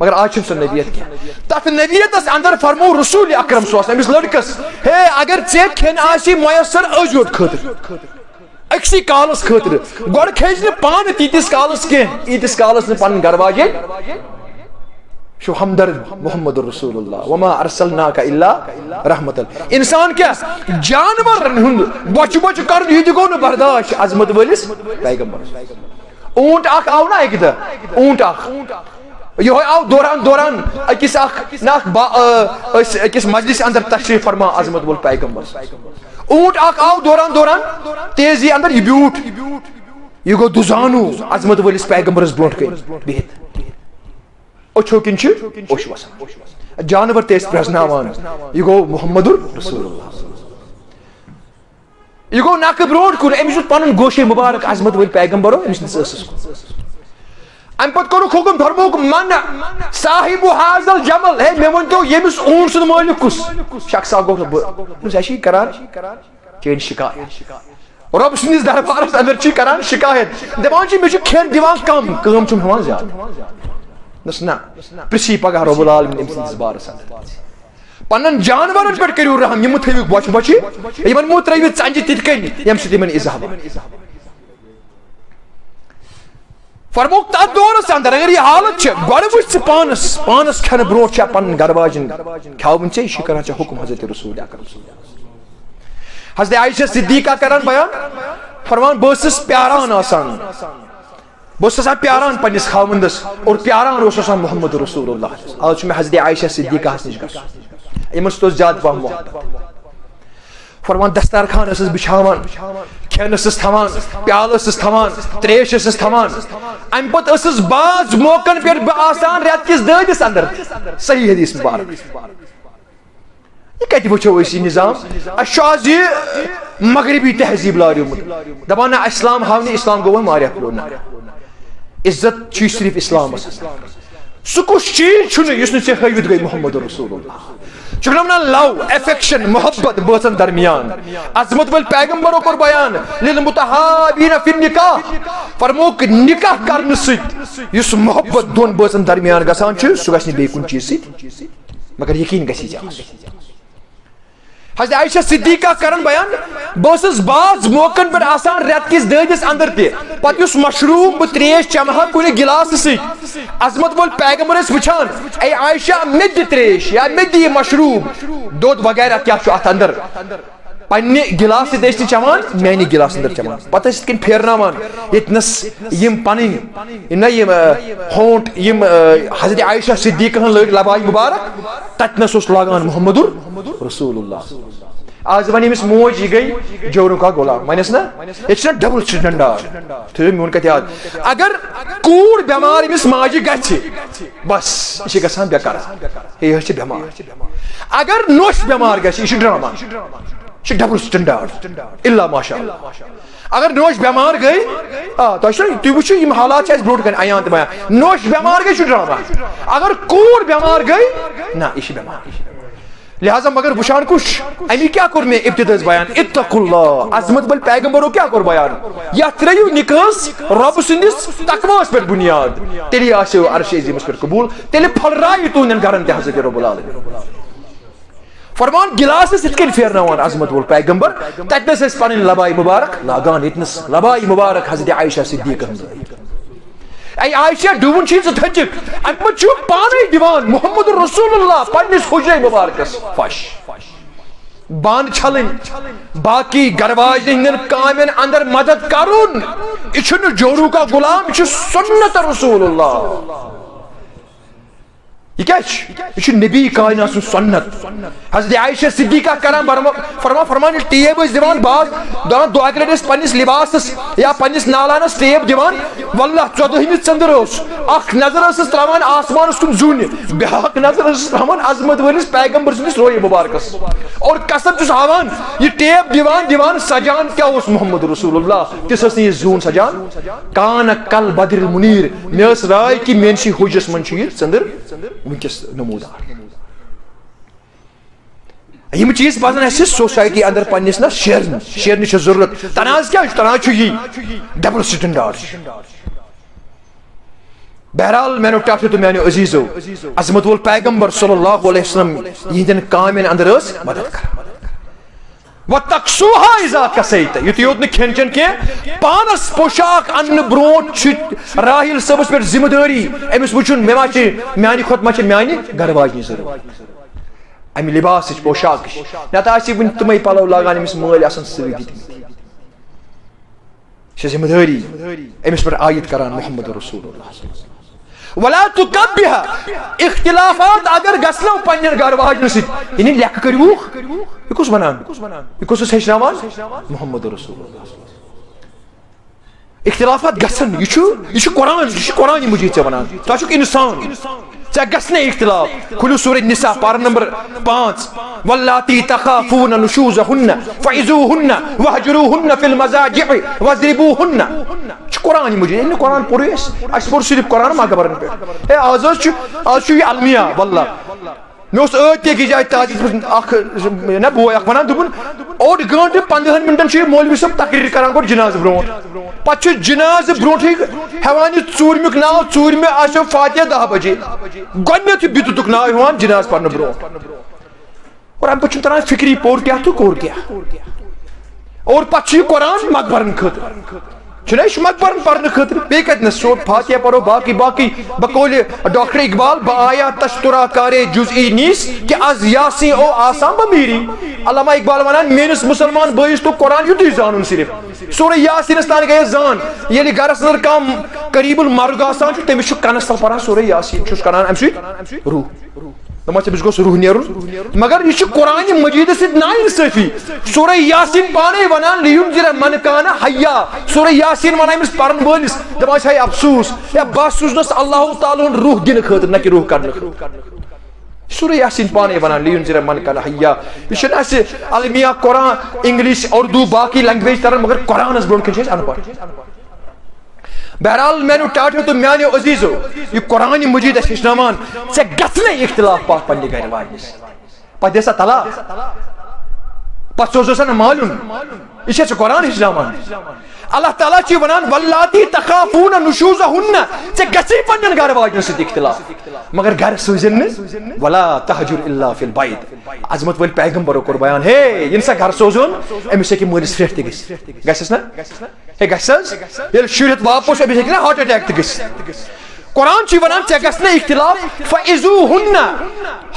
مگر آج چھن سن نبیت کیا تات نبیت اس اندر فرمو رسول اکرم صلی اللہ علیہ وسلم اس لڑکس ہے اگر ژے کھین آسی میسر اجوت خاطر اکسی کالس خاطر گوڑ کھیج نہ پان تیتس کالس کی ایتس کالس نہ پن گھر واجے شو ہمدرد محمد رسول اللہ وما ارسلناک الا رحمت انسان کیا جانور بچ کر یہ گو نا برداشت عظمت ولس پیغمبر اونٹ اخ آو نا ایک دہ اونٹ اخ یہ آو دوران اکس اکس مجلس اندر تشریف فرما عظمت ول پیغمبر اونٹ اخ آو دوران تیزی اندر یہ بیوٹ یہ گو دزانو عظمت ولس پیغمبرس برونٹ کن بہت اچھو کن اوش وسان جانور تیز پرزناوان یہ گو محمد رسول اللہ یہ گو ناک برونٹ کن امس پن گوشے مبارک عظمت ول پیغمبرو امس نس ام پت کورک حکم فرموک من صاحب هذا الجمل ہے میں ونتو یمس اون سن مالک کس شخص گو ایشی کران چین شکایت رب سندس دربارس اندر چھ کران شکایت دپان چھ مے کھین دیوان کم کام چھم ہمان زیادہ نس نا پرسی پگہ رب العالمین امس بارس پنن جانورن پہ کرو رحم یم تھو بچ بچی یمن مو ترو ژنجہ تت کن یم سۭتۍ یمن اِزا فرموک تات دورس اندر اگر یہ حالت گۄڈٕ وٕچھ ژٕ پانس کھٮ۪نہٕ برونٛٹھ چھا پنن گھر واجن کھیاون ژےٚ یہِ چھُ کران ژےٚ حکم حضرت رسول اکرم حضرت عائشہ صدیقہ کران بیان فرمان بہٕ ٲسٕس پیاران آسان بہٕ اوسُس آسان پیاران پننس خاوندس اور پیاران اوس آسان محمد رسول اللہ آز چھُ مےٚ حضرت عائشہ صدیقہس نش گژھُن یمن سۭتۍ اوس زیادٕ پہم محبت فرمان دسترخان ٲسٕس بچھاوان کھٮ۪ن ٲسٕس تھاوان پیالہٕ ٲسٕس تھاوان تریش ٲسٕس تھاوان امہِ پتہٕ ٲسٕس باز موقعن پٮ۪ٹھ بہٕ آسان رٮ۪تہٕ کِس دٲدِس اندر صحیح حدیث مبارک یہ کتہِ وٕچھو أسۍ یہِ نظام اسہِ چھُ آز یہِ مغربی تہذیب لاریومُت دپان نہ اسلام ہاو نہٕ اسلام گوٚو وۄنۍ واریاہ پرٛون نہ عزت چھُ صرف اسلامس سُہ کُس چیٖز چھُنہٕ یُس نہٕ ژےٚ ہٲوِتھ گٔے محمد رسول اللہ چکنا لو ایفیکشن محبت بٲژن درمیان عظمت ول پیغمبرو کور بیان للمتحابین فی النکاح فرموک نکاح کرنے سۭتۍ یُس محبت دون بٲژن درمیان گژھان چھُ سُہ گژھِ نہٕ بیٚیہِ کُنہِ چیٖز سۭتۍ مگر یقین گژھِ ژےٚ حضرت عائشہ صدیقہ کران بیان بہٕ ٲسٕس باز موقعن پٮ۪ٹھ آسان رٮ۪تہٕ کِس دٲدِس اندر تہِ پتہٕ یُس مشروب بہٕ تریش چمہٕ ہا کُنہِ گِلاسہٕ سۭتۍ عظمت وول پیغمبر ٲسۍ وٕچھان اے عائشہ مےٚ دِ تریش یا مےٚ دِ یہِ مشروب دۄد وغیرہ کیاہ چھُ اتھ اندر پننہِ گِلاس سۭتۍ ٲسۍ نہٕ چٮ۪وان میانہِ گِلاس اندر چٮ۪وان پتہٕ ٲسۍ یِتھ کٔنۍ پھیرناوان ییٚتنس یِم پنٕنۍ نہ یِم ہونٹ یِم حضرت عائشہ صدیقہن لٲگۍ لبایہِ مبارک تتنس اوس لاگان محمد رسول اللہ آز ون أمس موج یہ گئی جورن کا غلام ونس نا یہ چھنا ڈبل سٹینڈارڈ تھو میون کتھ یاد اگر کوڑ بیمار أمس ماجہِ گژھِ بس یہ چھِ گژھان بیکار یہ چھِ بیمار اگر نوش بیمار گژھِ یہ چھِ ڈرامہ یہ چھِ ڈبل سٹینڈارڈ الا ماشاء اللہ اگر نوش بیمار گئی تھی وچھو یم حالات چھِ اَسہِ برونٛٹھ کَنہِ عیان تہٕ بیان نوش بیمار گئی چھُ ڈرامہ اگر کوڑ بیمار گئی نہ یہ چھِ بیمار لہذا مگر وشان کش امی کیا کور میں ابتداز بیان اتقوا اللہ عظمت بل پیغمبرو کیا کور بیان یا تریو نکاس رب سندس تقواس پر بنیاد تیلی آسیو عرش عظیمس پر قبول تیلی پھل رائی تونن گھرن تے حضرت رب العالمین فرمان گلاس ستکن پھیرناوان عظمت وول پیغمبر تتنس اس پنن لبائی مبارک لاگان اتنس لبائی مبارک حضرت عائشہ صدیقہ اے عائشہ ڈون چیز تھچک اکمت چھو پانے دیوان محمد رسول اللہ پنس حجرے مبارکس فش باند چھلن باقی گرواج ہندن کامن اندر مدد کرون یہ جورو کا غلام یہ سنت رسول اللہ یہ کیا یہ نبی کائنات سنت حضرت عائشہ صدیقہ کرام فرمان ٹیب دیوان بعض دعا کرس پنس لباسس یا پنس نالانس ٹیب دیوان واللہ 14 ژندر اخ نظر اس تراوان آسمانس کن زون بیاکھ نظر اس تراوان عظمت ولس پیغمبر سندس روئے مبارکس اور قسم چھس ہاوان یہ ٹیب دیوان سجان کیا اس محمد رسول اللہ تس اس یہ زون سجان کان کل بدر المنیر میس رائے کی مینشی حجس من چیر ژندر ونکس نمودار یہ چیز پزن اس سوسائٹی اندر پنس نا شیرن ضرورت تناز کیا تناز یہ ڈبل سٹینڈارڈ بہرحال میں ٹاٹو تو میانو عزیزو عظمت وول پیغمبر صلی اللہ علیہ وسلم یہ کامن اندر اس مدد کر وَتَقْسُوهَا اِذَا كَسَيْتَ یہ تیوت نے کھین چن کے پانس پوشاک ان بروٹ راہیل صبس پر ذمہ داری امس وچن میں ماچے میانی خود ماچے میانی گھر واجنی ضرورت امی لباس پوشاک نتا اسی ون تمے پلو لاگان امس مال آسن سوی دتی یہ ذمہ داری امس پر عائد کران محمد رسول اللہ ولا تکبها اختلافات اگر گسنو پنن گھر واجن ست یعنی لیک کریو یہ کس ونان یہ کس ہیچناوان محمد رسول اللہ اختلافات گسن یہ قرآن مجید سے ونان تو چھک انسان ژے گژھنے اختلاف کھلو سورہ نساء پارہ نمبر 5 واللاتی تخافون نشوزہن فعزوہن وہجروہن فی المضاجع وضربوہن قرآن مجید ان قرآن پوریس اس پور صرف قرآن ما خبرن پہ آز یہ المیہ واللہ میں اس تے کی جائے تاجد اخ نہ بوے اخ ونان دبن اور گھنٹہ 15 منٹن چھ مولوی صاحب تقریر کران گو جناز برونٹ پچھ جناز برونٹ ہیوانی ژورمیک ناو ژورمہ آسو فاتحہ 10 بجے گۄڈنیتھ بیتُک ناو ہیوان جناز پرن برونٹ اور ام پچھ تران فکری پور کیا تو کور کیا اور پچھ قرآن مقبرن خاطر چنائش مقبرن پرن خاطر بے کتنس سو فاتحہ پڑھو باقی بقول ڈاکٹر اقبال بآیا تشترا کارے جزئی نیس کہ از یاسی او آسان بمیری علامہ اقبال ونان مینس مسلمان بھائیس تو قرآن یوتی زانن صرف سورہ یاسین استان گئے زان یعنی گرس اندر کام قریب المرگ آسان چھو تمس چھو کنستل پران سورہ یاسین چھوس کران ام سۭتۍ روح دماغ سے گوس روح نیرن مگر یہ قرآن مجید سے ناانصافی سورہ یاسین پانے ونان لینذر من کان حیا سورہ یاسین ونان امس پرن وٲلِس دپان ہے افسوس یا بس سوزنس اللہ تعالیٰ ہن روح دن خاطر نہ کہ روح کرن سورہ یاسین پانے ونان لینذر من کان حیا یہ چھن اس المیہ قرآن انگلش اردو باقی لینگویج ترن مگر قرآن اس برونٹ کن ان پڑھ بہرحال مینو ٹاٹو تو میانو عزیزو یہ قرآن مجید اس ہچناوان ژے گژھنے اختلاف پاک پننہِ گھرِ واجنس پتہٕ دِسا طلاق پتہٕ سوزوسا نہٕ مالُن یہ چھا ژے قرآن ہچناوان اللہ تعالیٰ چھ ونان واللاتی تخافون نشوزہن ژے گژھی پننٮ۪ن گھر واجنن سۭتۍ اختلاف مگر گھر سوزن نہٕ ولا تہجر الا فی البیت عظمت وٲلۍ پیغمبرو کوٚر بیان ہے ییٚلہِ سا گھر سوزون أمِس ہیٚکہِ مٲلِس پھرٛٹھ تہِ گٔژھِتھ گژھٮ۪س نا ہے گژھِ حظ ییٚلہِ شُر ہیٚتھ واپس أمِس ہیٚکہِ نا ہارٹ اٹیک تہِ گٔژھِتھ قرآن چھ ونان ژے گژھنے اختلاف فعزوہن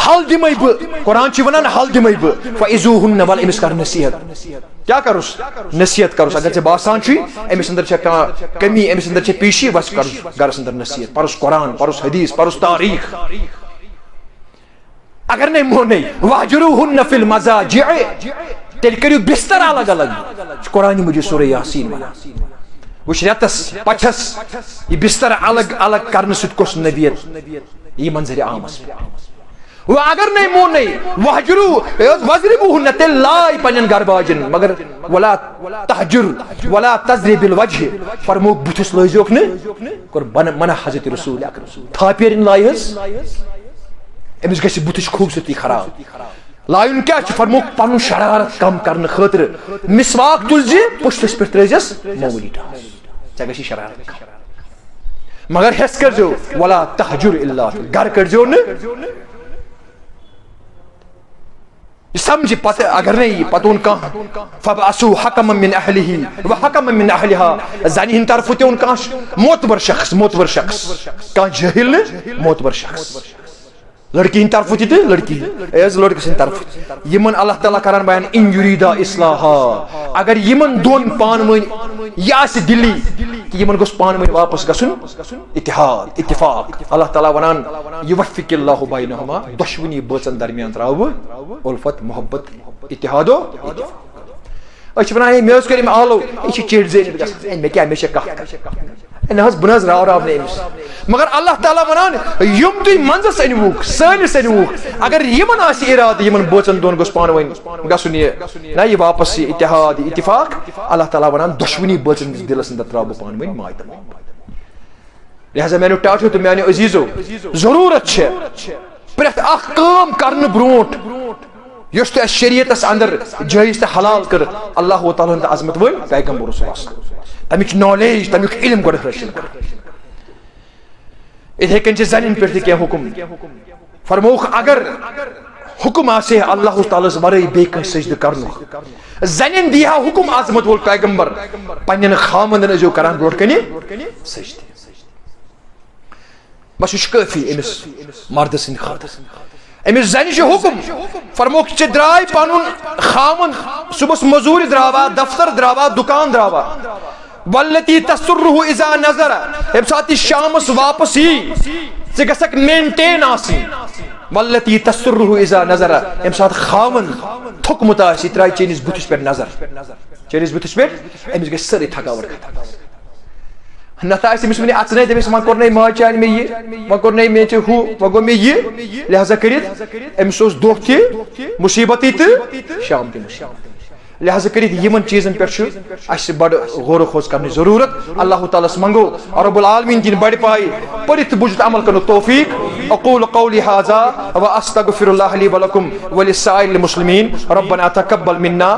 حل دمے بہٕ قرآن چھ ونان حل دمے بہٕ فعزوہن ول أمِس کر نصیحت کیا کروس نصیحت کروس اگر ژے باسان چھ أمِس اندر چھےٚ کانٛہہ کمی أمِس اندر چھےٚ پیشی بس کروس گرس اندر نصیحت پرُس قرآن پرُس حدیث پرُس تاریخ اگر نہیں مونے واہجروہن فی المضاجع تیٚلہِ کٔرِو بستر الگ الگ قرآن مجید سورہ یاسین ونان وچ ریتس پچھس یہ بستر الگ الگ کرنے سۭتۍ کۄس نبیت یہ منظر عام وہ اگر نہیں مونے وہجرو وضربوہن تیٚلہِ لائے پننٮ۪ن گھر واجن مگر ولا تہجر ولا تضرب الوجہ فرموک بُتھِس لٲزیوکھ نہٕ کوٚر منع حضرت رسول اکرم تھاپیرِن لایہِ حظ أمِس گژھِ بُتھِچ خوٗبصوٗرتی خراب لایُن کیا چھ فرموک پنن شرارت کم کرنے خاطر مسواک تُلزِ پشتس پٮ۪ٹھ ترٲزٮ۪س معموٗلی ٹاس ژےٚ گژھی شرارت کم مگر ہیس کرزیو ولا تہجر الا گھر کرزیو نہٕ سمجھ پتہ اگر نہیں پتہ اون کانٛہہ فبعثوا حکما من اہلہ وحکما من اہلہا زنہِ ہٕنٛدِ طرفہٕ تہِ اون کانٛہہ معتبر شخص کانٛہہ جٲہل نہٕ معتبر شخص لڑکی ہند طرف تہ لڑکی ایز لڑکہ سند طرف یمن اللہ تعالیٰ کران بیان ان یریدا اصلاحا اگر یمن دون پان ؤنۍ یہ آسہِ دلی کہ یمن گوٚژھ پان ؤنۍ واپس گژھُن اتحاد اتفاق اللہ تعالیٰ ونان یوفق اللہ بینہما دۄشوٕنی بٲژن درمیان تراو بہٕ الفت محبت اتحاد و اتفاق ونان ہے مےٚ حظ کٔر أمۍ آلو یہ چھ چڑ زینِتھ گژھان مےٚ کیٛاہ مےٚ چھےٚ کتھ نہ حظ بہٕ نہ حظ راو نہٕ أمِس مگر اللہ تعالیٰ ونان یم تُہۍ منٛزس أنۍوُکھ سٲنِس أنۍوُکھ اگر یمن آسہِ ارادٕ یمن بٲژن دۄن گوٚژھ پانہٕ ؤنۍ گژھُن یہ واپس یہ اتحاد یہ اتفاق اللہ تعالیٰ ونان دۄشوٕنی بٲژن ہٕنٛدِس دلس اندر تراو بہٕ پانہٕ ؤنۍ ماے تہٕ محبت لہذا میانیو ٹاٹھیو تہٕ میانیو عزیزو ضروٗرت چھےٚ پرٛٮ۪تھ اکھ کٲم کرنہٕ برونٛٹھ یۄس تہِ اَسہِ شریعتس اندر جٲیز تہٕ حلال کٔر اللہ تعالیٰ ہُنٛد عظمت وٲلۍ پیغمبر رسول تمیُک نالیج تمیُک علم گۄڈٕ حٲصِل کر اِتھے کٔنۍ چھِ زنٮ۪ن پٮ۪ٹھ تہِ کینٛہہ حُکم فرمووُکھ اگر حکم آسہِ اللہ تعالیٰ ہس ورٲے بیٚیہِ کٲنٛسہِ سجدٕ کرنُک زنٮ۪ن دی ہا حکم عظمت وول پیغمبر پننٮ۪ن خاوندن ٲسۍزیو کران برونٛٹھ کنہِ سجدٕ بس یہ کٲفی أمِس مردٕ سٕنٛدِ خٲطرٕ أمِس زنہِ چھُ حکم فرمووُکھ ژےٚ درٛاے پنُن خاوند صبحس مزوٗرِ درٛاوا دفتر درٛاوا دُکان درٛاوا والتی تسرہ اذا نظر ییٚمہِ ساتہٕ یہِ شامس واپس یی ژٕ گژھکھ مینٹین آسٕنۍ والتی تسرہ اذا نظر ییٚمہِ ساتہٕ خاوند تھوٚکمُت آسہِ یہِ ترٛایہِ چٲنِس بُتھِس پٮ۪ٹھ نظر چٲنِس بُتھِس پٮ۪ٹھ أمِس گژھِ سٲرٕے تھکاوٹ ختم نتہٕ آسہِ أمِس وُنہِ اژنَے دٔپِس وۄنۍ کوٚرنَے ماجہِ چانہِ مےٚ یہِ وۄنۍ کوٚرنَے مےٚ ژےٚ ہُہ وۄنۍ گوٚو مےٚ یہِ لہذا کٔرِتھ أمِس اوس دۄہ تہِ مُصیبتی تہٕ شام تہِ مُصیبت لہذا کٔرِتھ یِمن چیٖزن پٮ۪ٹھ چھُ اَسہِ بڑٕ غور و خوض کرنٕچ ضروٗرت اللہ تعالیٰ ہس منگو رب العالمین دِنۍ بڑِ پایہِ پٔرِتھ تہٕ بوٗزِتھ عمل کرنُک توفیق اقول قولی هذا واستغفر الله لي ولكم ولسائر المسلمين ربنا تقبل منا